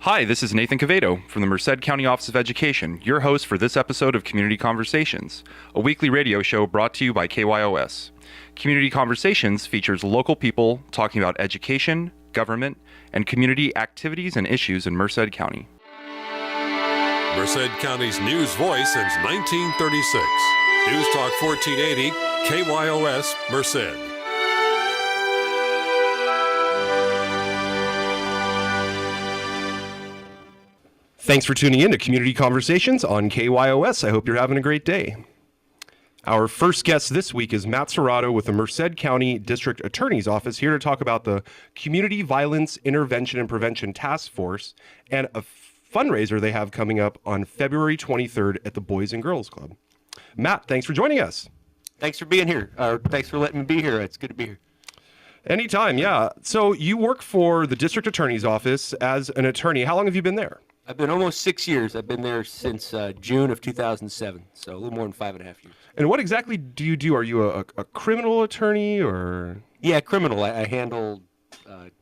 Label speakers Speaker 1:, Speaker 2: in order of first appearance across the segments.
Speaker 1: Hi, this is Nathan Cavedo from the Merced County Office of Education, your host for this episode of Community Conversations, a weekly radio show brought to you by KYOS. Community Conversations features local people talking about education, government, and community activities and issues in Merced County.
Speaker 2: Merced County's news voice since 1936. News Talk 1480, KYOS, Merced.
Speaker 3: Thanks for tuning in to Community Conversations on KYOS. I hope you're having a great day. Our first guest this week is Matt Serrato with the Merced County District Attorney's Office, here to talk about the Community Violence Intervention and Prevention Task Force and a fundraiser they have coming up on February 23rd at the Boys and Girls Club. Matt, thanks for joining us.
Speaker 4: Thanks for being here. Thanks for letting me be here. It's good to be here.
Speaker 3: Anytime, yeah. So you work for the District Attorney's Office as an attorney. How long have you been there?
Speaker 4: I've been almost 6 years. I've been there since June of 2007, so a little more than 5.5 years.
Speaker 3: And what exactly do you do? Are you a criminal attorney or?
Speaker 4: Yeah, criminal. I handle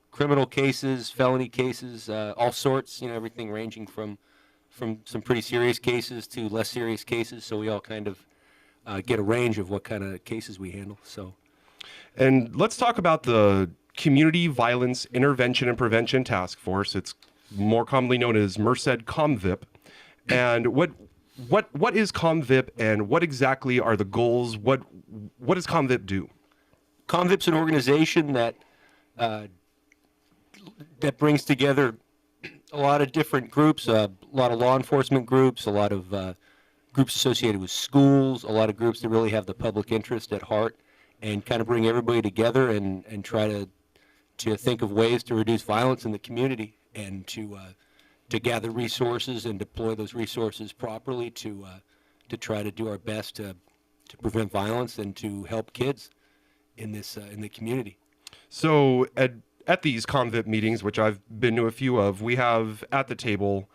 Speaker 4: criminal cases, felony cases, all sorts, everything ranging from some pretty serious cases to less serious cases, so we all kind of get a range of what kind of cases we handle.
Speaker 3: And let's talk about the Community Violence Intervention and Prevention Task Force. It's more commonly known as Merced ComVip. And what is ComVip, and what exactly are the goals? What does ComVip do?
Speaker 4: ComVip's an organization that brings together a lot of different groups, a lot of law enforcement groups, a lot of groups associated with schools, a lot of groups that really have the public interest at heart, and kind of bring everybody together and try to think of ways to reduce violence in the community, and to gather resources and deploy those resources properly to try to do our best to prevent violence and to help kids in the community.
Speaker 3: So at these ComVip meetings, which I've been to a few of, we have at the table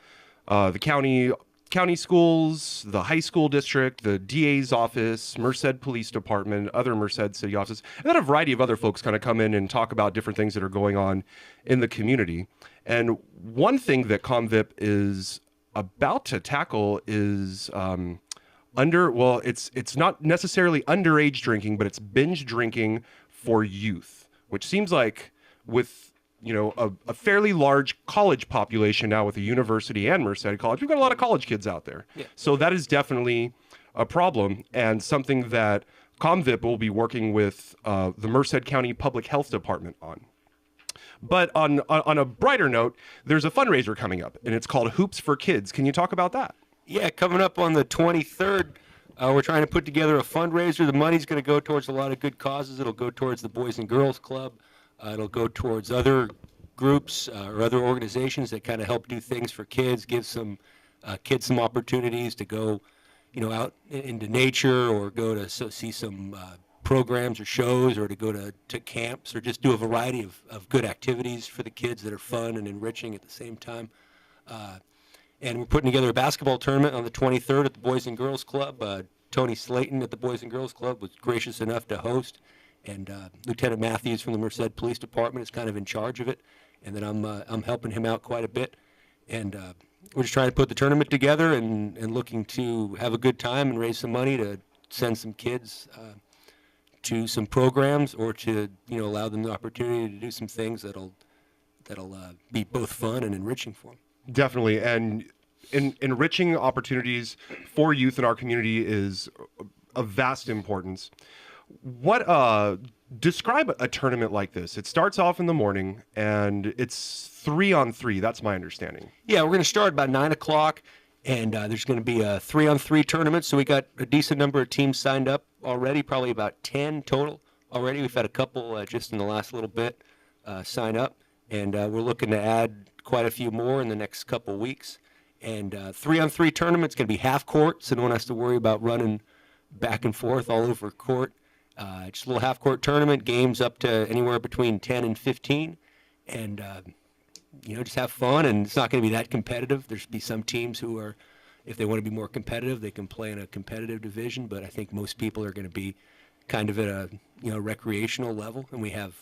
Speaker 3: the county schools, the high school district, the DA's office, Merced Police Department, other Merced city offices, and then a variety of other folks kind of come in and talk about different things that are going on in the community. And one thing that ComVip is about to tackle is it's not necessarily underage drinking, but it's binge drinking for youth, which seems like with a fairly large college population now with the university and Merced College, we've got a lot of college kids out there. Yeah. So that is definitely a problem, and something that ComVip will be working with the Merced County Public Health Department on. But on a brighter note, there's a fundraiser coming up, and it's called Hoops for Kids. Can you talk about that?
Speaker 4: Yeah, coming up on the 23rd, we're trying to put together a fundraiser. The money's going to go towards a lot of good causes. It'll go towards the Boys and Girls Club. It'll go towards other groups or other organizations that kind of help do things for kids, give some kids some opportunities to go, out into nature, or go to see some programs or shows, or to go to camps, or just do a variety of good activities for the kids that are fun and enriching at the same time. And we're putting together a basketball tournament on the 23rd at the Boys and Girls Club. Tony Slayton at the Boys and Girls Club was gracious enough to host, and Lieutenant Matthews from the Merced Police Department is kind of in charge of it, and then I'm helping him out quite a bit. And we're just trying to put the tournament together and looking to have a good time and raise some money to send some kids to some programs, or to allow them the opportunity to do some things that'll be both fun and enriching for them.
Speaker 3: Definitely, and enriching opportunities for youth in our community is of vast importance. Describe a tournament like this. It starts off in the morning, and it's 3-on-3. That's my understanding.
Speaker 4: Yeah, we're going to start about 9 o'clock, and there's going to be a 3-on-3 tournament. So we got a decent number of teams signed up already, probably about 10 total already. We've had a couple just in the last little bit sign up, and we're looking to add quite a few more in the next couple weeks. And 3-on-3 tournament's going to be half court, so no one has to worry about running back and forth all over court. Just a little half-court tournament, games up to anywhere between 10 and 15, and just have fun. And it's not going to be that competitive. There's be some teams who are, if they want to be more competitive, they can play in a competitive division. But I think most people are going to be kind of at a recreational level, and we have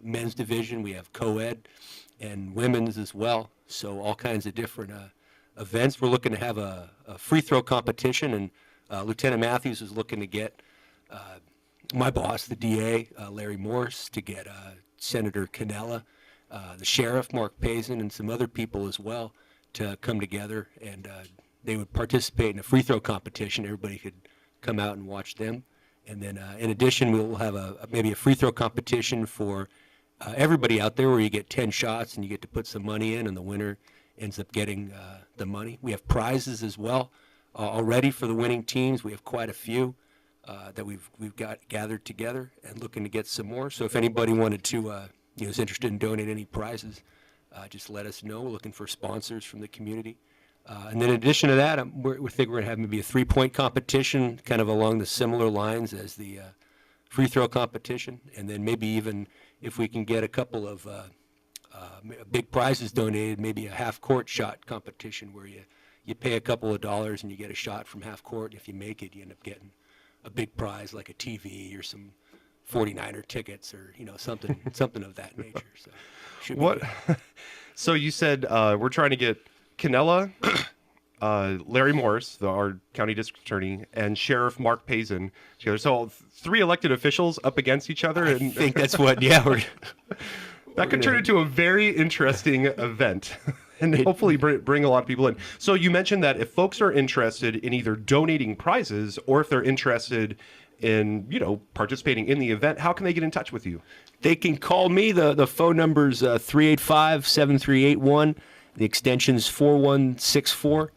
Speaker 4: men's division, we have co-ed, and women's as well. So all kinds of different events. We're looking to have a free throw competition, and Lieutenant Matthews is looking to get my boss, the DA, Larry Morse, to get Senator Cannella, the sheriff, Mark Pazin, and some other people as well to come together, and they would participate in a free throw competition. Everybody could come out and watch them. And then in addition, we'll have maybe a free throw competition for everybody out there where you get 10 shots and you get to put some money in, and the winner ends up getting the money. We have prizes as well already for the winning teams. We have quite a few that we've got gathered together and looking to get some more. So if anybody wanted to, is interested in donating any prizes, just let us know. We're looking for sponsors from the community. And then in addition to that, we think we're going to have maybe a three-point competition kind of along the similar lines as the free throw competition. And then maybe even if we can get a couple of big prizes donated, maybe a half-court shot competition where you pay a couple of dollars and you get a shot from half court. If you make it, you end up getting a big prize like a TV or some 49er tickets or something of that nature. So should be good.
Speaker 3: So you said we're trying to get Cannella, Larry Morse, our county district attorney, and Sheriff Mark Pazin together. So 3 elected officials up against each other.
Speaker 4: I think that's what. Yeah,
Speaker 3: that could turn into a very interesting event. And hopefully bring a lot of people in. So you mentioned that if folks are interested in either donating prizes or if they're interested in, participating in the event, how can they get in touch with you?
Speaker 4: They can call me. The phone number's 385-7381. The extension's 4164.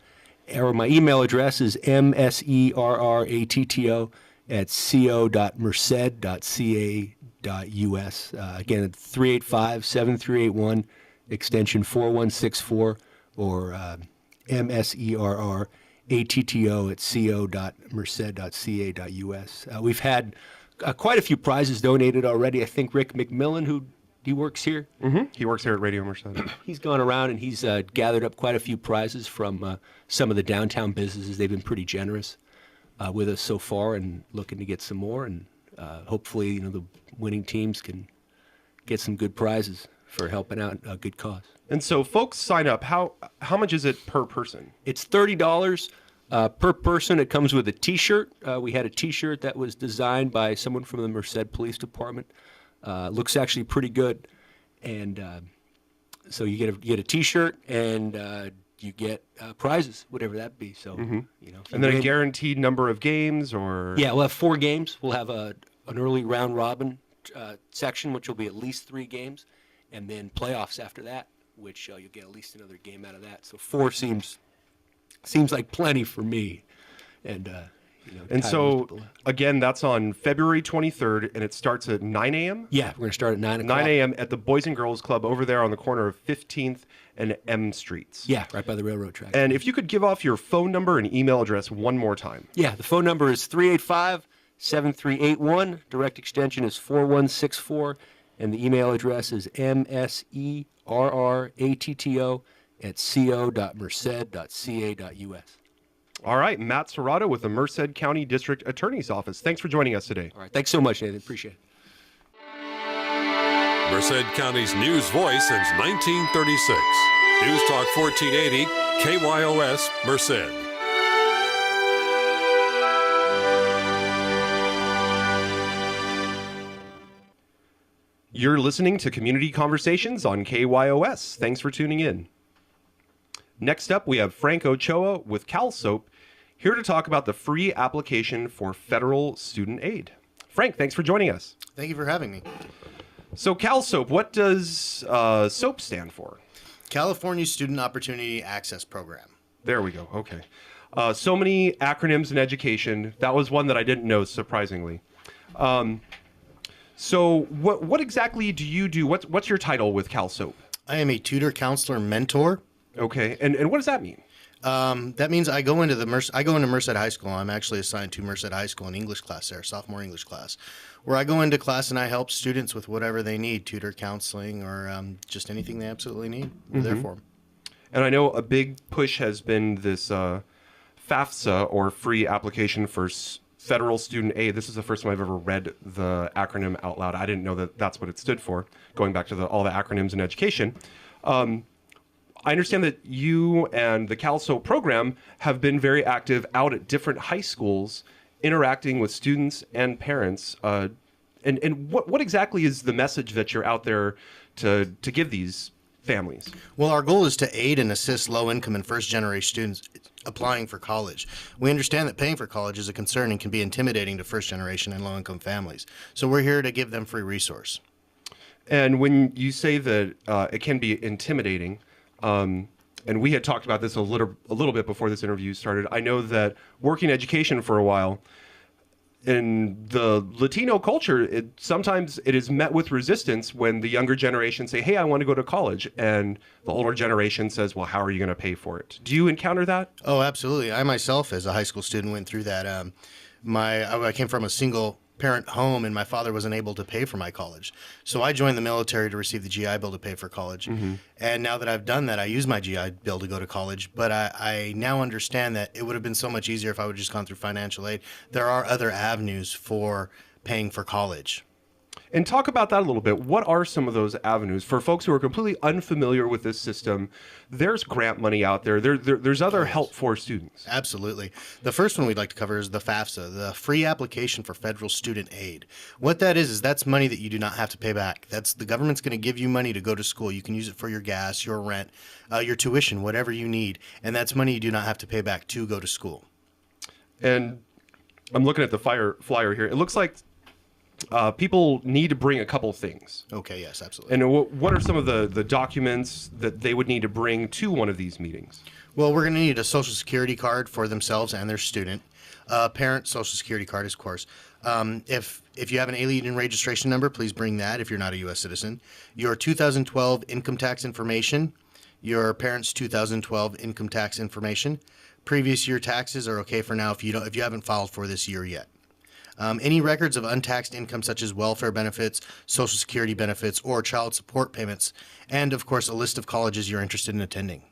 Speaker 4: Or my email address is mserratto@co.merced.ca.us. Again, 385-7381. Extension 4164, or mserratto@co.merced.ca.us. We've had quite a few prizes donated already. I think Rick McMillan, he works here.
Speaker 3: Mm-hmm. He works here at Radio Merced.
Speaker 4: He's gone around and he's gathered up quite a few prizes from some of the downtown businesses. They've been pretty generous with us so far, and looking to get some more. And hopefully, the winning teams can get some good prizes for helping out a good cause.
Speaker 3: And so folks sign up. How much is it per person?
Speaker 4: It's $30 per person. It comes with a T-shirt. We had a T-shirt that was designed by someone from the Merced Police Department. Looks actually pretty good. And so you get a T-shirt and you get prizes, whatever that be. So,
Speaker 3: and then a guaranteed number of games, or?
Speaker 4: Yeah, we'll have 4 games. We'll have an early round robin section, which will be at least 3 games. And then playoffs after that, which you'll get at least another game out of that. So 4 seems like plenty for me. And
Speaker 3: and so again, that's on February 23rd, and it starts at 9 a.m.
Speaker 4: Yeah, we're going to start at 9 o'clock.
Speaker 3: 9 a.m. at the Boys and Girls Club over there on the corner of 15th and M Streets.
Speaker 4: Yeah, right by the railroad track.
Speaker 3: And if you could give off your phone number and email address one more time.
Speaker 4: Yeah, the phone number is 385-7381. Direct extension is 4164. And the email address is mserratto@co.merced.ca.us.
Speaker 3: All right, Matt Serrato with the Merced County District Attorney's Office. Thanks for joining us today.
Speaker 4: All right, thanks so much, Nathan. Appreciate it.
Speaker 2: Merced County's news voice since 1936. News Talk 1480, KYOS, Merced.
Speaker 3: You're listening to Community Conversations on KYOS. Thanks for tuning in. Next up, we have Frank Ochoa with CalSoap, here to talk about the free application for federal student aid. Frank, thanks for joining us.
Speaker 5: Thank you for having me.
Speaker 3: So CalSoap, what does SOAP stand for?
Speaker 5: California Student Opportunity Access Program.
Speaker 3: There we go. Okay. So many acronyms in education. That was one that I didn't know, surprisingly. So what exactly do you do? What's your title with CalSoap?
Speaker 5: I am a tutor, counselor, mentor.
Speaker 3: Okay. And what does that mean?
Speaker 5: That means I go into Merced High School. I'm actually assigned to Merced High School in English class there, sophomore English class, where I go into class and I help students with whatever they need, tutor, counseling, or just anything they absolutely need. We're there for them.
Speaker 3: And I know a big push has been this FAFSA, or free application for federal student aid. This is the first time I've ever read the acronym out loud. I didn't know that that's what it stood for, going back to all the acronyms in education. I understand that you and the CalSO program have been very active out at different high schools, interacting with students and parents. And what exactly is the message that you're out there to give these families?
Speaker 5: Well, our goal is to aid and assist low-income and first-generation students applying for college. We understand that paying for college is a concern and can be intimidating to first-generation and low-income families. So we're here to give them free resource.
Speaker 3: And when you say that it can be intimidating, and we had talked about this a little bit before this interview started, I know that working education for a while, in the Latino culture, sometimes it is met with resistance when the younger generation say, hey, I want to go to college. And the older generation says, well, how are you going to pay for it? Do you encounter that?
Speaker 5: Oh, absolutely. I myself, as a high school student, went through that. I came from a single parent home, and my father wasn't able to pay for my college. So I joined the military to receive the GI Bill to pay for college. Mm-hmm. And now that I've done that, I use my GI Bill to go to college. But I now understand that it would have been so much easier if I would have just gone through financial aid. There are other avenues for paying for college.
Speaker 3: And talk about that a little bit. What are some of those avenues for folks who are completely unfamiliar with this system? There's grant money out there. There's other help for students.
Speaker 5: Absolutely. The first one we'd like to cover is the FAFSA, the Free Application for Federal Student Aid. What that is that's money that you do not have to pay back. That's the government's going to give you money to go to school. You can use it for your gas, your rent, your tuition, whatever you need. And that's money you do not have to pay back to go to school.
Speaker 3: And I'm looking at the flyer here. It looks like people need to bring a couple things.
Speaker 5: Okay, yes, absolutely.
Speaker 3: And what are some of the documents that they would need to bring to one of these meetings?
Speaker 5: Well, we're going to need a Social Security card for themselves and their student. Parent Social Security card, of course. If you have an alien registration number, please bring that if you're not a U.S. citizen. Your 2012 income tax information, your parent's 2012 income tax information. Previous year taxes are okay for now if you haven't filed for this year yet. Any records of untaxed income such as welfare benefits, Social Security benefits, or child support payments, and of course a list of colleges you're interested in attending.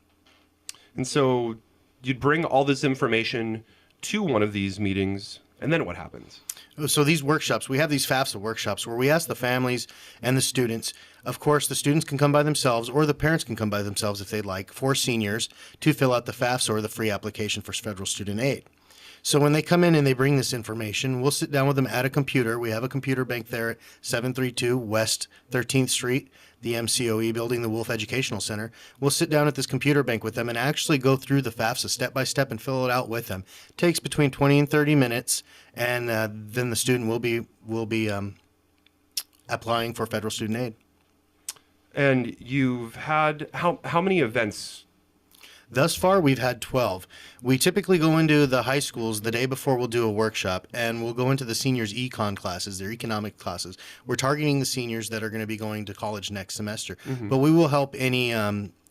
Speaker 3: And so you'd bring all this information to one of these meetings, and then what happens?
Speaker 5: So these workshops, we have these FAFSA workshops where we ask the families and the students. Of course, the students can come by themselves or the parents can come by themselves if they'd like, for seniors to fill out the FAFSA or the free application for federal student aid. So when they come in and they bring this information, we'll sit down with them at a computer. We have a computer bank there at 732 West 13th Street, the MCOE building, the Wolf Educational Center. We'll sit down at this computer bank with them and actually go through the FAFSA step by step and fill it out with them. It takes between 20 and 30 minutes, and then the student will be applying for federal student aid.
Speaker 3: And you've had how many events?
Speaker 5: Thus far, we've had 12. We typically go into the high schools the day before we'll do a workshop, and we'll go into the seniors' econ classes, their economic classes. We're targeting the seniors that are going to be going to college next semester, but we will help any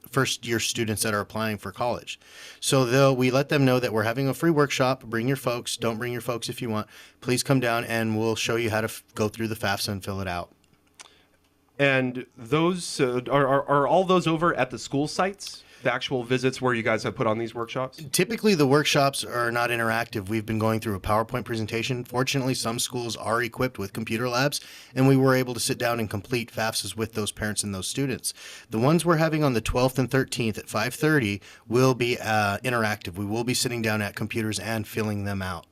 Speaker 5: first-year students that are applying for college. So we let them know that we're having a free workshop. Bring your folks. Don't bring your folks if you want. Please come down, and we'll show you how to go through the FAFSA and fill it out.
Speaker 3: And those are all those over at the school sites? The actual visits where you guys have put on these workshops?
Speaker 5: Typically, the workshops are not interactive. We've been going through a PowerPoint presentation. Fortunately, some schools are equipped with computer labs, and we were able to sit down and complete FAFSAs with those parents and those students. The ones we're having on the 12th and 13th at 5:30 will be interactive. We will be sitting down at computers and filling them out.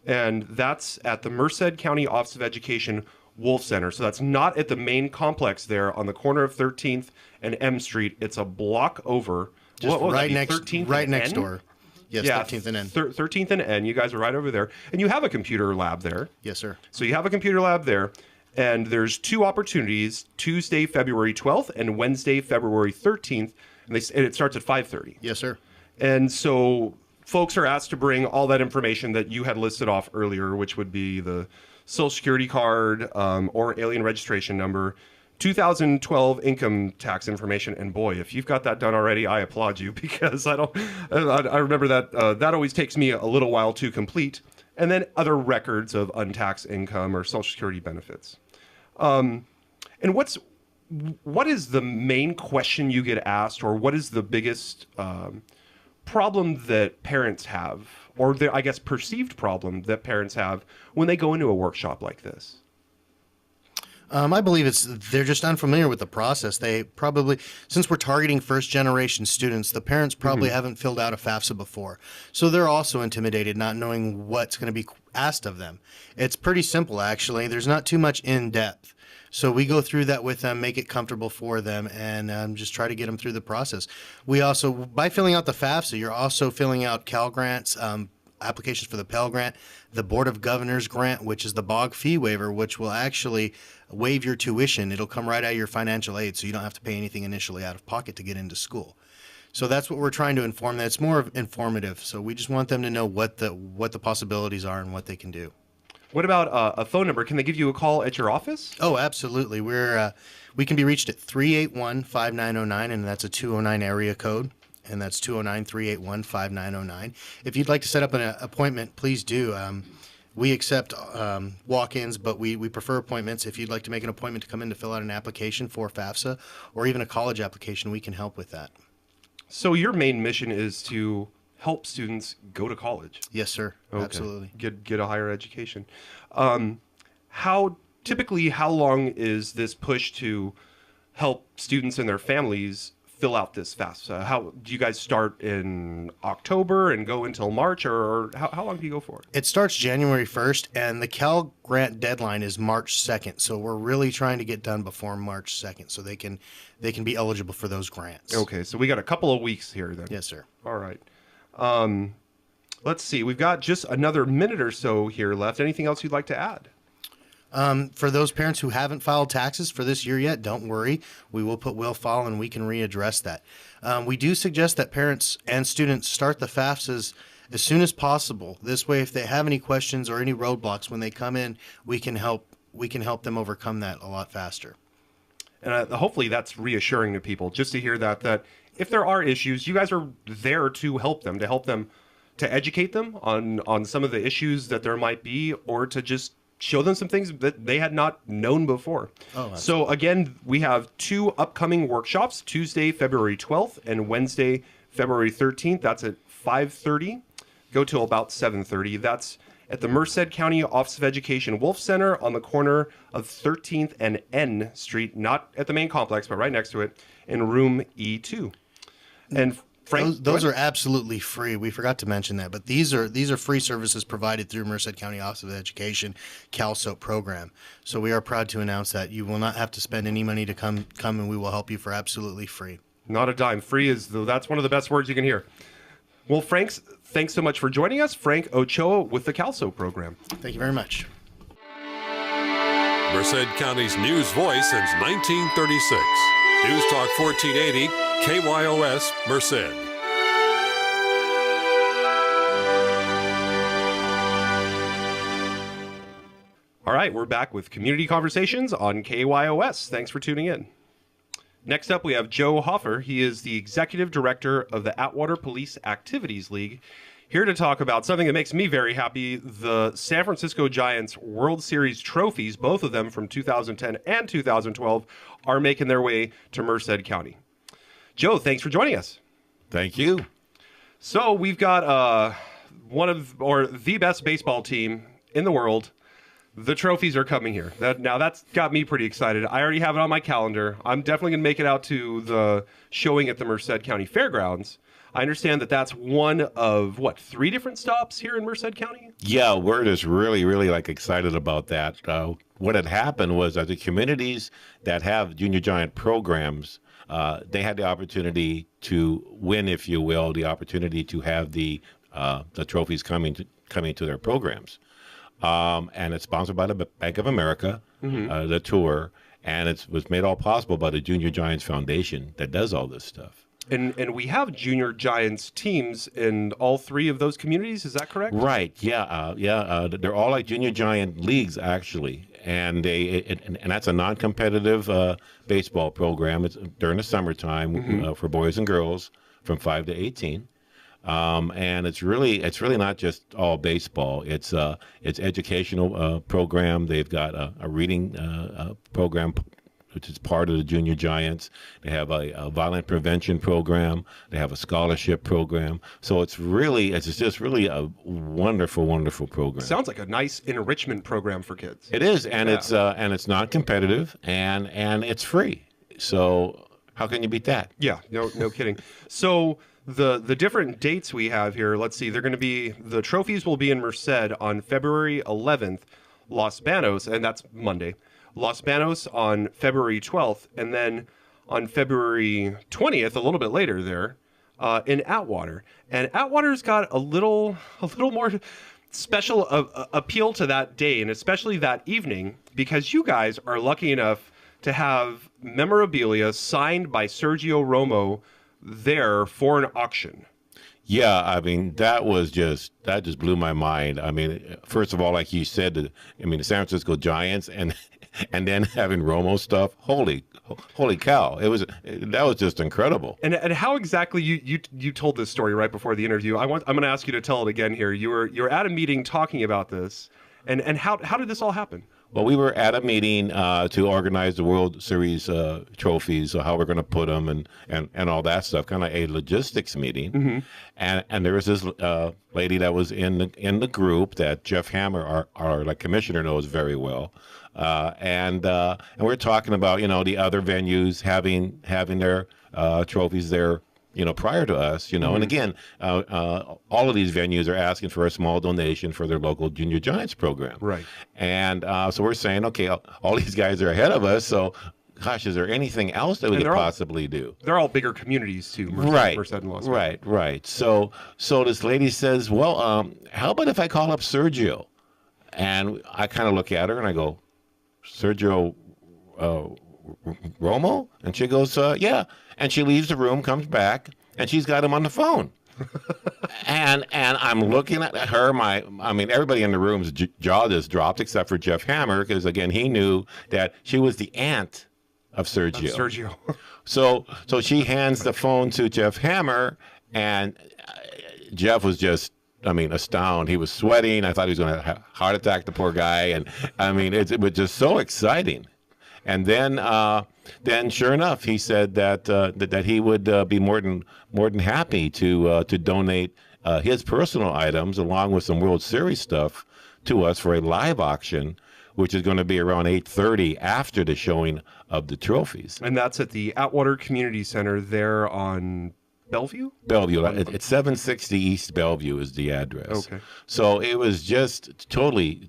Speaker 3: And that's at the Merced County Office of Education Wolf Center. So that's not at the main complex there on the corner of 13th and M Street. It's a block over.
Speaker 5: Just right next
Speaker 3: 13th
Speaker 5: right
Speaker 3: and
Speaker 5: next
Speaker 3: N?
Speaker 5: door. Yes,
Speaker 3: Yeah,
Speaker 5: 13th and N.
Speaker 3: 13th and N. You guys are right over there. And you have a computer lab there.
Speaker 5: Yes, sir.
Speaker 3: So you have a computer lab there. And there's two opportunities, Tuesday, February 12th and Wednesday, February 13th. And it starts at 5:30.
Speaker 5: Yes, sir.
Speaker 3: And so folks are asked to bring all that information that you had listed off earlier, which would be the Social Security card or alien registration number, 2012 income tax information. And boy, if you've got that done already, I applaud you, because I remember that that always takes me a little while to complete. And then other records of untaxed income or Social Security benefits. And what is the main question you get asked, or what is the biggest problem that parents have, or the, I guess, perceived problem that parents have when they go into a workshop like this?
Speaker 5: I believe they're just unfamiliar with the process. They probably, since we're targeting first generation students, the parents probably haven't filled out a FAFSA before. So they're also intimidated, not knowing what's going to be asked of them. It's pretty simple, actually. There's not too much in depth. So we go through that with them, make it comfortable for them, and just try to get them through the process. We also, by filling out the FAFSA, you're also filling out Cal Grants, applications for the Pell Grant, the Board of Governors Grant, which is the BOG fee waiver, which will actually waive your tuition. It'll come right out of your financial aid, so you don't have to pay anything initially out of pocket to get into school. So that's what we're trying to inform them. It's more of informative. So we just want them to know what the possibilities are and what they can do.
Speaker 3: What about a phone number? Can they give you a call at your office?
Speaker 5: Oh, absolutely. We can be reached at 381-5909, and that's a 209 area code. And that's 209-381-5909. If you'd like to set up an appointment, please do. We accept walk-ins, but we prefer appointments. If you'd like to make an appointment to come in to fill out an application for FAFSA or even a college application, we can help with that.
Speaker 3: So your main mission is to help students go to college?
Speaker 5: Yes, sir.
Speaker 3: Okay.
Speaker 5: Absolutely.
Speaker 3: Get a higher education. How long is this push to help students and their families fill out this FAFSA? How do you guys start in October and go until March, or how long do you go for?
Speaker 5: It starts January 1st, and the Cal Grant deadline is March 2nd. So we're really trying to get done before March 2nd so they can be eligible for those grants.
Speaker 3: Okay, so we got a couple of weeks here then.
Speaker 5: Yes, sir.
Speaker 3: All right. Let's see. We've got just another minute or so here left. Anything else you'd like to add?
Speaker 5: For those parents who haven't filed taxes for this year yet, don't worry. We will put will file and we can readdress that. We do suggest that parents and students start the FAFSAs as soon as possible. This way, if they have any questions or any roadblocks when they come in, we can help them overcome that a lot faster.
Speaker 3: And hopefully that's reassuring to people, just to hear that if there are issues, you guys are there to help them, to educate them on some of the issues that there might be, or to just show them some things that they had not known before. So again, we have 2 upcoming workshops, Tuesday, February 12th and Wednesday, February 13th. That's at 5:30. Go till about 7:30. That's at the Merced County Office of Education Wolf Center on the corner of 13th and N Street, not at the main complex, but right next to it, in room E2. And Frank,
Speaker 5: those are absolutely free. We forgot to mention that, but these are free services provided through Merced County Office of Education CalSOAP program. So we are proud to announce that you will not have to spend any money to come, and we will help you for absolutely free.
Speaker 3: Not a dime. Free that's one of the best words you can hear. Well, thanks so much for joining us, Frank Ochoa with the CalSOAP program.
Speaker 5: Thank you very much.
Speaker 2: Merced County's news voice since 1936. News Talk 1480, KYOS, Merced.
Speaker 3: All right, we're back with Community Conversations on KYOS. Thanks for tuning in. Next up, we have Joe Hoffer. He is the Executive Director of the Atwater Police Activities League, here to talk about something that makes me very happy, the San Francisco Giants World Series trophies, both of them from 2010 and 2012, are making their way to Merced County. Joe, thanks for joining us.
Speaker 6: Thank you.
Speaker 3: So we've got the best baseball team in the world. The trophies are coming here. That's got me pretty excited. I already have it on my calendar. I'm definitely going to make it out to the showing at the Merced County Fairgrounds. I understand that that's one of, 3 different stops here in Merced County?
Speaker 6: Yeah, we're just really, really excited about that. What had happened was that the communities that have junior giant programs, they had the opportunity to win, if you will, the opportunity to have the trophies coming to their programs. And it's sponsored by the Bank of America, the tour, and it was made all possible by the Junior Giants Foundation that does all this stuff.
Speaker 3: And we have Junior Giants teams in all 3 of those communities. Is that correct?
Speaker 6: Right. Yeah. They're all like Junior Giant leagues, actually, and and that's a non-competitive baseball program. It's during the summertime for boys and girls from 5 to 18. And it's really not just all baseball. It's educational program. They've got a reading program which is part of the Junior Giants. They have a violent prevention program. They have a scholarship program. So it's just really a wonderful, wonderful program.
Speaker 3: Sounds like a nice enrichment program for kids.
Speaker 6: It is, and it's not competitive, and it's free. So how can you beat that?
Speaker 3: Yeah, no kidding. So the different dates we have here, let's see, the trophies will be in Merced on February 11th, Los Banos, and that's Monday. Los Banos on February 12th, and then on February 20th, a little bit later there, in Atwater. And Atwater's got a little more special appeal to that day, and especially that evening, because you guys are lucky enough to have memorabilia signed by Sergio Romo there for an auction.
Speaker 6: Yeah, I mean, that just blew my mind. I mean, first of all, like you said, the San Francisco Giants and then having Romo stuff, holy cow. That was just incredible.
Speaker 3: And how exactly you told this story right before the interview. I'm going to ask you to tell it again here. You were at a meeting talking about this, and how did this all happen?
Speaker 6: Well, we were at a meeting to organize the World Series trophies, so how we're going to put them and all that stuff, kind of a logistics meeting. Mm-hmm. And there was this lady that was in the group that Jeff Hammer, our commissioner, knows very well. And we're talking about the other venues having their trophies there prior to us,
Speaker 3: Mm-hmm.
Speaker 6: and again, all of these venues are asking for a small donation for their local Junior Giants program.
Speaker 3: Right.
Speaker 6: And so we're saying, okay, all these guys are ahead of us, so gosh, is there anything else that we could possibly do?
Speaker 3: They're all bigger communities too, Merced and Los Banos.
Speaker 6: Right. So this lady says, well, how about if I call up Sergio? And I kind of look at her and I go, Sergio Romo? And she goes, yeah. And she leaves the room, comes back, and she's got him on the phone. and I'm looking at her. Everybody in the room's jaw just dropped except for Jeff Hammer, because again, he knew that she was the aunt of Sergio. So she hands the phone to Jeff Hammer, and Jeff was just, astounded. He was sweating. I thought he was going to have a heart attack, the poor guy. And it was just so exciting. And then sure enough, he said that he would be more than happy to donate his personal items along with some World Series stuff to us for a live auction, which is going to be around 8:30 after the showing of the trophies.
Speaker 3: And that's at the Atwater Community Center there on Bellevue?
Speaker 6: Bellevue. It's 760 East Bellevue is the address.
Speaker 3: Okay.
Speaker 6: So it was just totally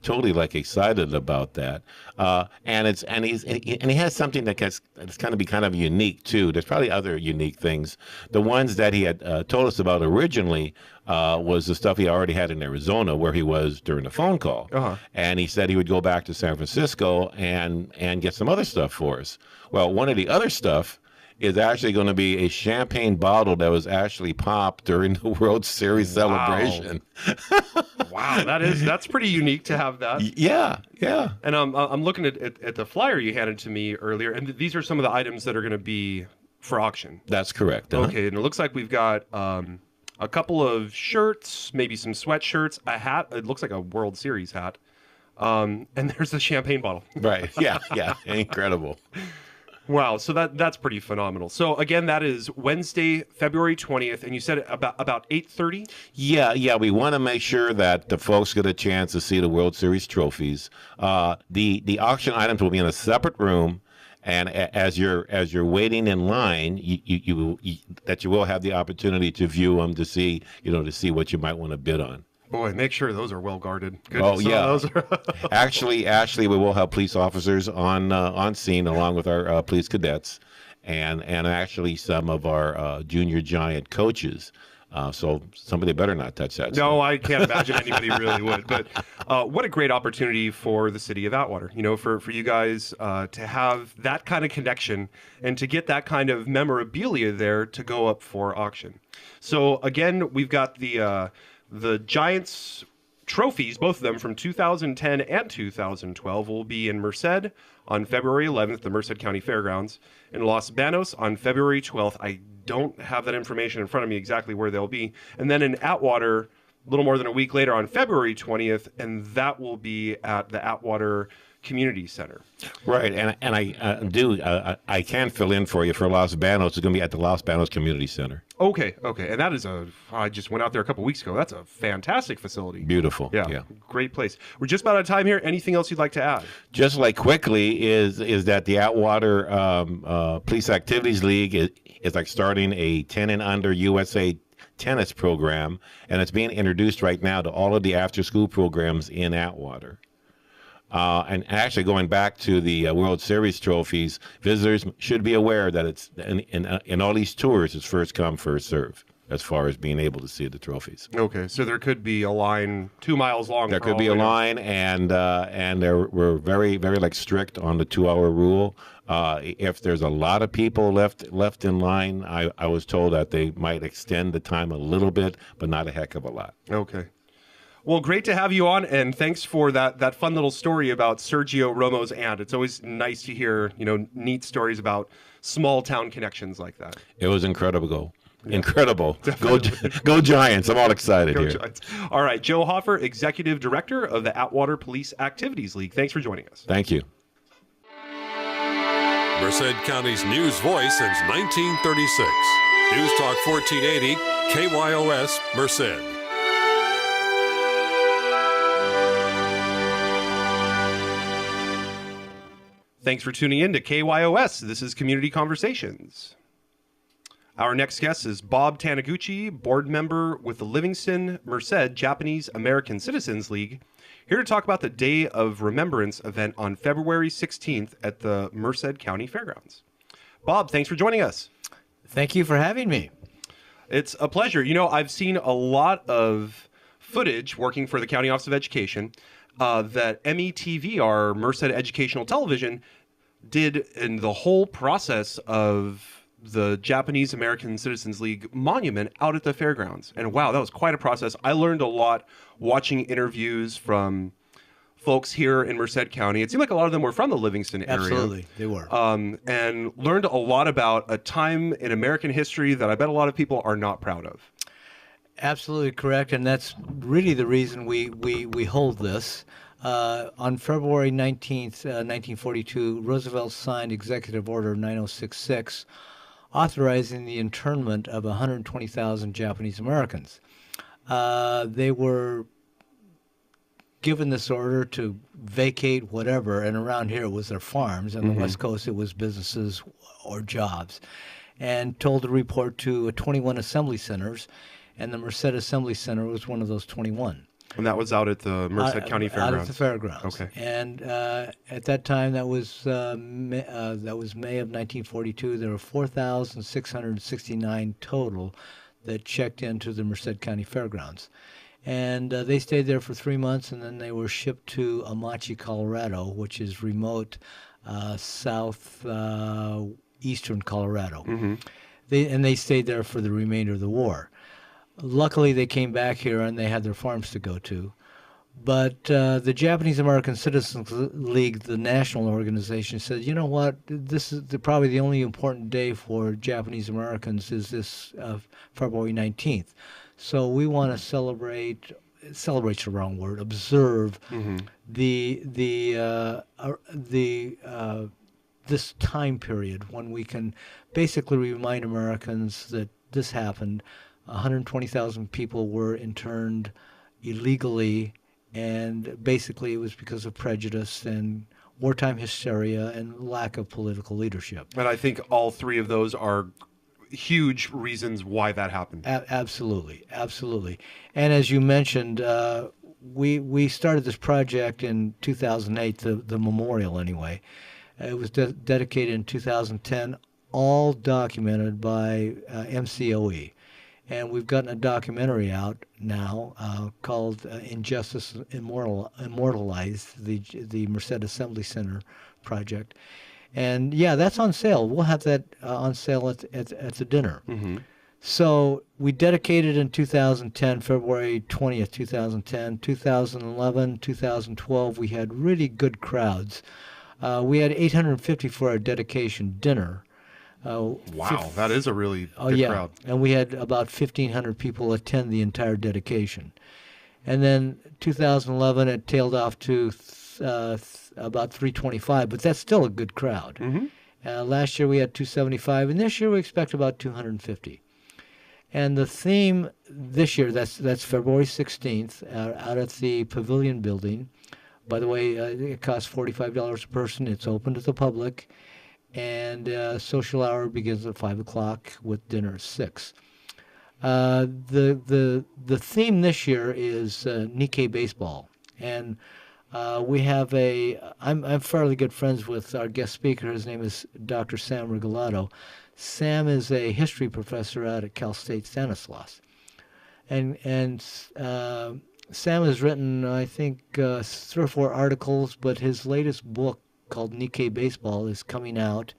Speaker 6: excited about that. And he has something that's going to be kind of unique too. There's probably other unique things. The ones that he had told us about originally was the stuff he already had in Arizona, where he was during the phone call.
Speaker 3: Uh-huh.
Speaker 6: And he said he would go back to San Francisco and get some other stuff for us. Well, one of the other stuff is actually going to be a champagne bottle that was actually popped during the World Series celebration.
Speaker 3: Wow, that's pretty unique to have that.
Speaker 6: Yeah.
Speaker 3: And I'm looking at the flyer you handed to me earlier, and these are some of the items that are going to be for auction.
Speaker 6: That's correct. Uh-huh.
Speaker 3: Okay, and it looks like we've got a couple of shirts, maybe some sweatshirts, a hat. It looks like a World Series hat. And there's a champagne bottle.
Speaker 6: Right. Yeah. Incredible.
Speaker 3: Wow, so that's pretty phenomenal. So again, that is Wednesday, February 20th, and you said about 8:30?
Speaker 6: Yeah, we want to make sure that the folks get a chance to see the World Series trophies. The auction items will be in a separate room, and as you're waiting in line, you will have the opportunity to view them to see what you might want to bid on.
Speaker 3: Boy, make sure those are well guarded.
Speaker 6: Oh yeah.
Speaker 3: Those are
Speaker 6: Actually, we will have police officers on scene along with our police cadets, and actually some of our Junior Giant coaches. So somebody better not touch that.
Speaker 3: No, I can't imagine anybody really would. But what a great opportunity for the city of Atwater, for you guys to have that kind of connection and to get that kind of memorabilia there to go up for auction. So again, we've got the Giants trophies, both of them from 2010 and 2012, will be in Merced on February 11th, the Merced County Fairgrounds, in Los Banos on February 12th. I don't have that information in front of me exactly where they'll be. And then in Atwater, a little more than a week later on February 20th, and that will be at the Atwater Community Center.
Speaker 6: Right, and I can fill in for you for Los Banos. It's going to be at the Los Banos Community Center.
Speaker 3: Okay, and that is I just went out there a couple weeks ago. That's a fantastic facility.
Speaker 6: Beautiful.
Speaker 3: Yeah, great place. We're just about out of time here. Anything else you'd like to add?
Speaker 6: Just like quickly is that the Atwater Police Activities League is like starting a 10 and under USA tennis program, and it's being introduced right now to all of the after-school programs in Atwater. And actually, going back to the World Series trophies, visitors should be aware that it's in all these tours, it's first come, first serve, as far as being able to see the trophies.
Speaker 3: Okay, so there could be a line 2 miles long.
Speaker 6: There could be a line, and we're very, very like strict on the 2-hour rule. If there's a lot of people left in line, I was told that they might extend the time a little bit, but not a heck of a lot.
Speaker 3: Okay. Well, great to have you on, and thanks for that fun little story about Sergio Romo's aunt. It's always nice to hear, neat stories about small town connections like that.
Speaker 6: It was incredible. Yeah. Incredible. Go Giants. I'm all excited here.
Speaker 3: Giants. All right, Joe Hoffer, Executive Director of the Atwater Police Activities League. Thanks for joining us.
Speaker 6: Thank you.
Speaker 2: Merced County's news voice since 1936. News Talk 1480, KYOS, Merced.
Speaker 3: Thanks for tuning in to KYOS. This is Community Conversations. Our next guest is Bob Taniguchi, board member with the Livingston Merced Japanese American Citizens League, here to talk about the Day of Remembrance event on February 16th at the Merced County Fairgrounds. Bob, thanks for joining us.
Speaker 7: Thank you for having me.
Speaker 3: It's a pleasure. I've seen a lot of footage working for the County Office of Education that METV, our Merced Educational Television, did in the whole process of the Japanese American Citizens League monument out at the fairgrounds. And wow, that was quite a process. I learned a lot watching interviews from folks here in Merced County. It seemed like a lot of them were from the Livingston area.
Speaker 7: Absolutely, they were.
Speaker 3: And learned a lot about a time in American history that I bet a lot of people are not proud of.
Speaker 7: Absolutely correct, and that's really the reason we hold this. On February 19th, 1942, Roosevelt signed Executive Order 9066, authorizing the internment of 120,000 Japanese Americans. They were given this order to vacate whatever, and around here it was their farms, and the West Coast it was businesses or jobs, and told to report to 21 assembly centers, and the Merced Assembly Center was one of those 21.
Speaker 3: And that was out at the Merced County Fairgrounds?
Speaker 7: Out at the fairgrounds.
Speaker 3: Okay.
Speaker 7: And at that time, that was May of 1942. There were 4,669 total that checked into the Merced County Fairgrounds. And they stayed there for 3 months, and then they were shipped to Amachi, Colorado, which is remote southeastern Colorado. They stayed there for the remainder of the war. Luckily, they came back here and they had their farms to go to. But the Japanese American Citizens League, the national organization, said, you know what, this is probably the only important day for Japanese Americans is this February 19th. So we want to celebrate's the wrong word, observe this time period when we can basically remind Americans that this happened. 120,000 people were interned illegally, and basically it was because of prejudice and wartime hysteria and lack of political leadership.
Speaker 3: And I think all three of those are huge reasons why that happened.
Speaker 7: Absolutely. And as you mentioned, we started this project in 2008, the memorial anyway. It was dedicated in 2010, all documented by MCOE. And we've gotten a documentary out now called Injustice Immortalized, the Merced Assembly Center project. And yeah, that's on sale. We'll have that on sale at the dinner. So we dedicated in 2010, February 20th, 2010. 2011, 2012, we had really good crowds. We had 850 for our dedication dinner.
Speaker 3: Wow, that is a really good crowd.
Speaker 7: And we had about 1,500 people attend the entire dedication. And then 2011, it tailed off to about 325, but that's still a good crowd. Last year we had 275, and this year we expect about 250. And the theme this year, that's February 16th, out at the Pavilion Building. By the way, it costs $45 a person. It's open to the public, and social hour begins at 5 o'clock with dinner at 6. The theme this year is Nikkei baseball, and we have I'm fairly good friends with our guest speaker. His name is Dr. Sam Regalado. Sam is a history professor out at Cal State Stanislaus, and Sam has written, I think, 3 or 4 articles, but his latest book called Nikkei Baseball is coming out.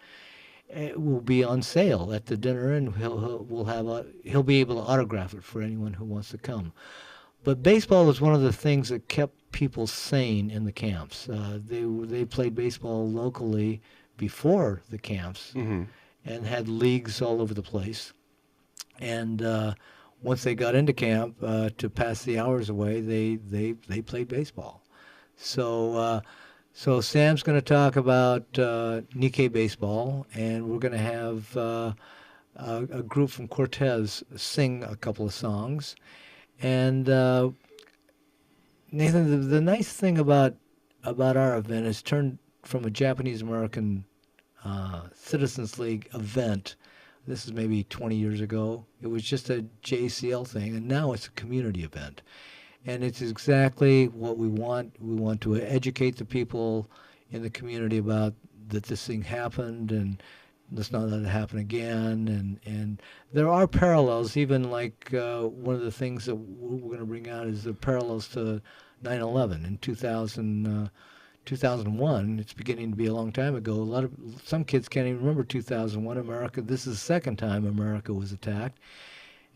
Speaker 7: It will be on sale at the dinner, and he'll be able to autograph it for anyone who wants to come. But baseball was one of the things that kept people sane in the camps. They played baseball locally before the camps, and had leagues all over the place. And once they got into camp to pass the hours away, they played baseball. So Sam's going to talk about Nikkei baseball, and we're going to have a group from Cortez sing a couple of songs. And Nathan, the nice thing about our event is turned from a Japanese American Citizens League event. This is maybe 20 years ago. It was just a JCL thing, and now it's a community event. And it's exactly what we want. We want to educate the people in the community about that this thing happened, and let's not let it happen again. And there are parallels, even like one of the things that we're going to bring out is the parallels to 9/11 in 2001. It's beginning to be a long time ago. Some kids can't even remember 2001 America. This is the second time America was attacked,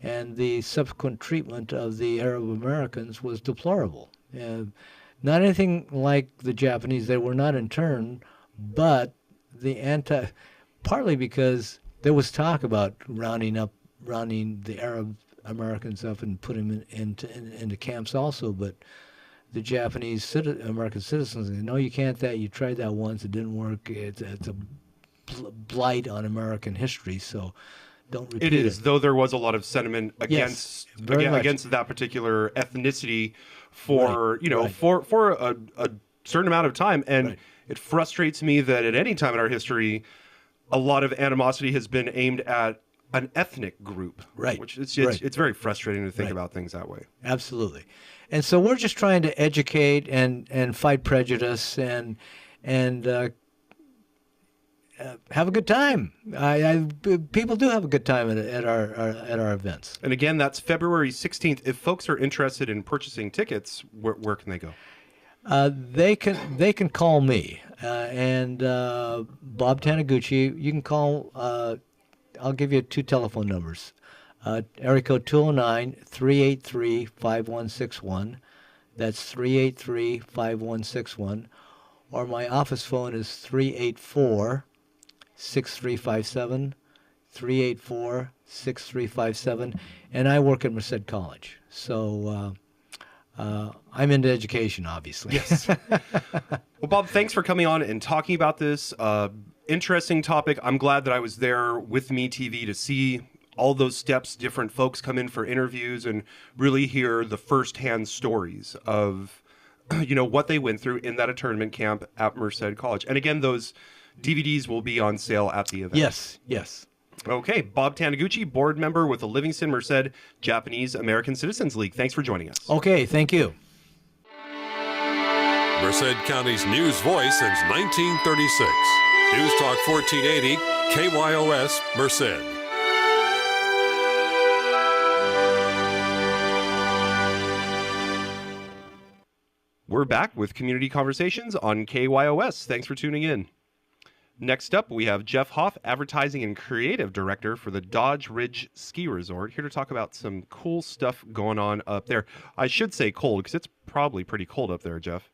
Speaker 7: and the subsequent treatment of the Arab Americans was deplorable. Not anything like the Japanese. They were not interned, but partly because there was talk about rounding the Arab Americans up and putting them into camps also, but the Japanese American citizens say, no, you can't. You tried that once, it didn't work. It's a blight on American history, so don't repeat it.
Speaker 3: It is, though there was a lot of sentiment against that particular ethnicity for a certain amount of time, and it frustrates me that at any time in our history, a lot of animosity has been aimed at an ethnic group.
Speaker 7: Right.
Speaker 3: Which it's very frustrating to think about things that way.
Speaker 7: Absolutely. And so we're just trying to educate and fight prejudice and have a good time. People do have a good time at our events.
Speaker 3: And again, that's February 16th. If folks are interested in purchasing tickets, where can they go?
Speaker 7: They can call me and Bob Taniguchi. You can call. I'll give you 2 telephone numbers. Area code 209-383-5161. That's 383-5161. Or my office phone is 384-6357, 384-6357. And I work at Merced College. So I'm into education, obviously.
Speaker 3: Yes. Well, Bob, thanks for coming on and talking about this interesting topic. I'm glad that I was there with MeTV to see all those steps, different folks come in for interviews and really hear the firsthand stories of, what they went through in that internment camp at Merced College. And again, those DVDs will be on sale at the event.
Speaker 7: Yes.
Speaker 3: Okay, Bob Taniguchi, board member with the Livingston Merced Japanese American Citizens League. Thanks for joining us.
Speaker 7: Okay, thank you.
Speaker 2: Merced County's news voice since 1936. News Talk 1480, KYOS, Merced.
Speaker 3: We're back with Community Conversations on KYOS. Thanks for tuning in. Next up, we have Jeff Hoff, Advertising and Creative Director for the Dodge Ridge Ski Resort, here to talk about some cool stuff going on up there. I should say cold, because it's probably pretty cold up there, Jeff.